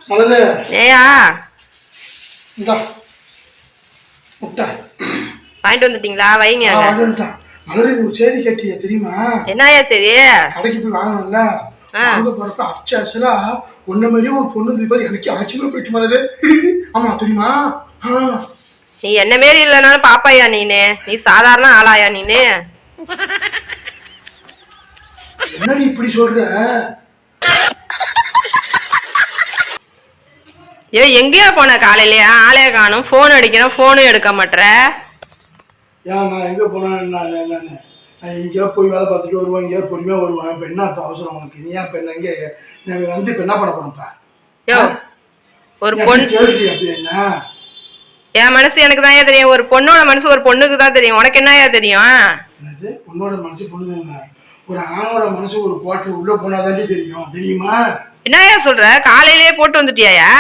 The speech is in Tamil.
மலரு ஏயா இந்தா முட்டை வாங்கிட்டு வந்துட்டீங்களா? வைங்க. மலரு ஒரு செய்தி கேட்டியா தெரியுமா? என்னயா சரி? கடைக்கு போய் வாங்கணும்ல, வாங்க போறப்ப அச்சாசலா ஒன்ன மாதிரியே ஒரு பொண்ணு இந்த மாதிரி எனக்கு ஆச்சரியமா போயிட்டு மலரு. ஆமா தெரியுமா? நீ என்ன மாரி இல்லைனாலும் பாப்பாயா நீனு? நீ சாதாரண ஆளாயா நீனு? என்னடி இப்படி சொல்ற? ஏ எங்கேயோ போன காலையிலயா? ஆளே காணும். போன் அடிக்கிறேன், போனும் எடுக்க மாட்டேற. ஏன் நான் எங்க போனேன்? நான் எங்கேயா போய் வேலை பார்த்துட்டு வருவேன், எங்கேயா பொறுமையா வருவேன். இப்ப என்ன இப்ப அவசரம் உனக்கு? நீ இப்ப என்ன இங்க நான் வந்து இப்ப என்ன பண்ண போறேன்ப்பா? யோ ஒரு பொண்ணு தேடி அப்படி என்ன? என் மனசு எனக்கு தான் தெரியும். ஒரு பொண்ணோட மனசு ஒரு பொண்ணுக்கு தான் தெரியும். உனக்கு என்னயா தெரியும்? என்னது உன்னோட மனசு பொண்ணு? ஒரு ஆணோட மனசு ஒரு குவார்டர் உள்ள போனாதாண்டி தெரியும், தெரியுமா? என்னயா சொல்ற? காலையிலேயே போட்டு வந்துட்டியாயா?